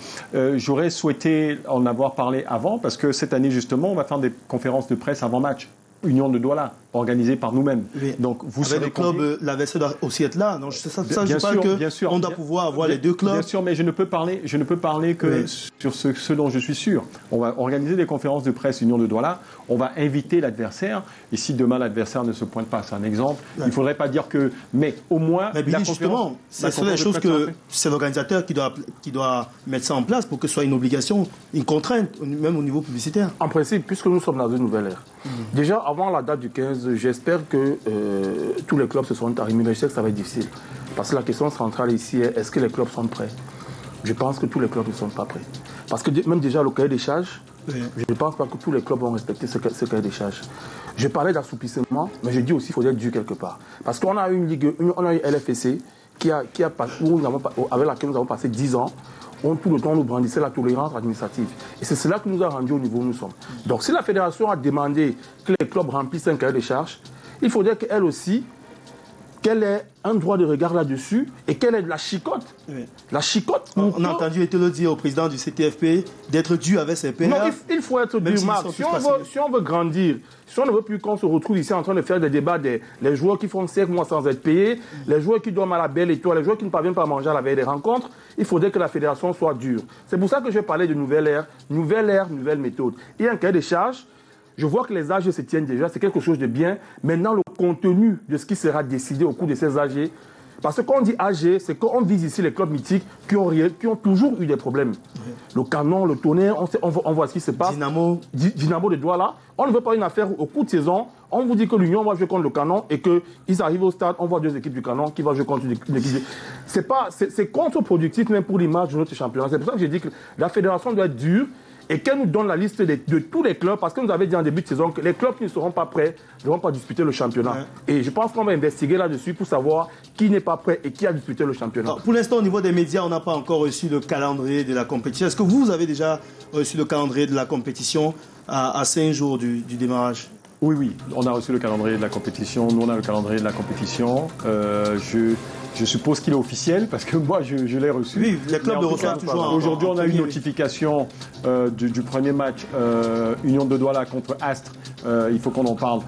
J'aurais souhaité en avoir parlé avant, parce que cette année, justement, on va faire des conférences de presse avant match. Union de Douala, organisée par nous-mêmes. Oui. Donc, vous avec le club, la VSE doit aussi être là. Donc, ça bien je parle que on doit pouvoir avoir les deux clubs. Bien sûr, mais je ne peux parler que sur ce dont je suis sûr. On va organiser des conférences de presse Union de Douala. On va inviter l'adversaire. Et si demain l'adversaire ne se pointe pas, c'est un exemple. Ouais. Il ne faudrait pas dire que, mais au moins. Mais Billy, justement, c'est la chose que c'est l'organisateur qui doit mettre ça en place pour que ce soit une obligation, une contrainte, même au niveau publicitaire. En principe, puisque nous sommes dans une nouvelle ère. Déjà, avant la date du 15, j'espère que tous les clubs se sont arrimés. Mais je sais que ça va être difficile. Parce que la question centrale ici est, est-ce que les clubs sont prêts? Je pense que tous les clubs ne sont pas prêts. Parce que même déjà, le cahier des charges, je ne pense pas que tous les clubs vont respecter ce cahier des charges. Je parlais d'assouplissement, mais je dis aussi qu'il faut être dû quelque part. Parce qu'on a une ligue, on a eu LFC, avec laquelle nous avons passé 10 ans. Tout le temps, on nous brandissait la tolérance administrative. Et c'est cela qui nous a rendu au niveau où nous sommes. Donc, si la fédération a demandé que les clubs remplissent un cahier des charges, il faudrait qu'elle aussi, qu'elle ait un droit de regard là-dessus et qu'elle ait de la chicotte. Oui. La chicotte. On a entendu Etelo dire au président du CTFP d'être dur avec ses pairs. Non, il faut être dur, Marc. Si on veut grandir, si on ne veut plus qu'on se retrouve ici en train de faire des débats les joueurs qui font 5 mois sans être payés, les joueurs qui dorment à la belle étoile, les joueurs qui ne parviennent pas à manger à la veille des rencontres, il faudrait que la fédération soit dure. C'est pour ça que je vais parler de nouvelle ère, nouvelle méthode. Il y a un cahier des charges. Je vois que les AG se tiennent déjà, c'est quelque chose de bien. Maintenant, le contenu de ce qui sera décidé au cours de ces AG, parce que quand on dit AG, c'est qu'on vise ici les clubs mythiques qui ont toujours eu des problèmes. Oui. Le Canon, le Tonnerre, on voit ce qui se passe. Dynamo de Douala. On ne veut pas une affaire au cours de saison. On vous dit que l'Union va jouer contre le Canon et qu'ils arrivent au stade, on voit 2 équipes du Canon qui vont jouer contre une équipe. C'est contre-productif même pour l'image de notre championnat. C'est pour ça que j'ai dit que la fédération doit être dure. Et qu'elle nous donne la liste de tous les clubs, parce que nous avait dit en début de saison que les clubs qui ne seront pas prêts ne vont pas disputer le championnat. Ouais. Et je pense qu'on va investiguer là-dessus pour savoir qui n'est pas prêt et qui a disputé le championnat. Alors, pour l'instant, au niveau des médias, on n'a pas encore reçu le calendrier de la compétition. Est-ce que vous avez déjà reçu le calendrier de la compétition à 5 jours du démarrage? Oui, on a reçu le calendrier de la compétition. Nous, on a le calendrier de la compétition. Je suppose qu'il est officiel parce que moi, je l'ai reçu. Oui, les clubs le reçoivent toujours. Aujourd'hui, on a eu une notification du premier match Union de Douala contre Astre. Il faut qu'on en parle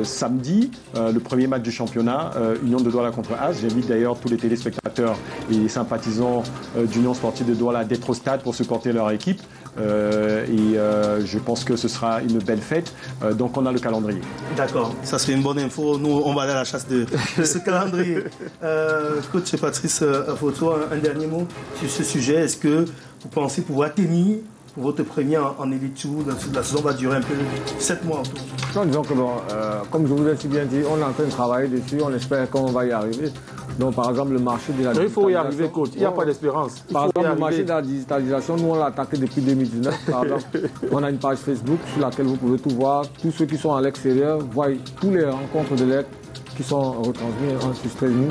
samedi. Le premier match du championnat, Union de Douala contre Astre. J'invite d'ailleurs tous les téléspectateurs et les sympathisants d'Union Sportive de Douala d'être au stade pour supporter leur équipe. Je pense que ce sera une belle fête. Donc on a le calendrier. D'accord, ça c'est une bonne info. Nous, on va aller à la chasse de ce calendrier. Coach Patrice Afoto, un dernier mot sur ce sujet. Est-ce que vous pensez pouvoir tenir pour votre premier en Elite 2? La saison va durer un peu 7 mois en tout. Non, disons que comme je vous l'ai si bien dit, on est en train de travailler dessus. On espère qu'on va y arriver. Donc, par exemple, le marché de la digitalisation. Il faut y arriver, coach. Il n'y a pas d'espérance. Par exemple, le marché de la digitalisation, nous, on l'a attaqué depuis 2019. Par exemple, on a une page Facebook sur laquelle vous pouvez tout voir. Tous ceux qui sont à l'extérieur voient tous les rencontres de l'aide qui sont retransmis en streaming.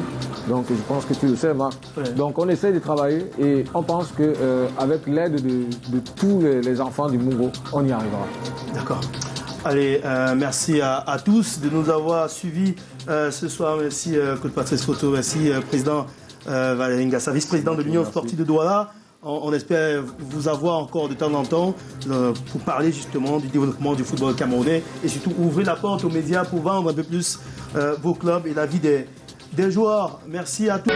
Donc, je pense que tu le sais, Marc. Ouais. Donc, on essaie de travailler et on pense qu'avec l'aide de tous les enfants du Mungo, on y arrivera. D'accord. Allez, merci à tous de nous avoir suivis ce soir. Merci, coach Patrice Afoto. Merci, président Valérie Ngassa, vice-président de l'Union Sportive de Douala. On espère vous avoir encore de temps en temps pour parler justement du développement du football camerounais et surtout ouvrir la porte aux médias pour vendre un peu plus vos clubs et la vie des joueurs. Merci à tous.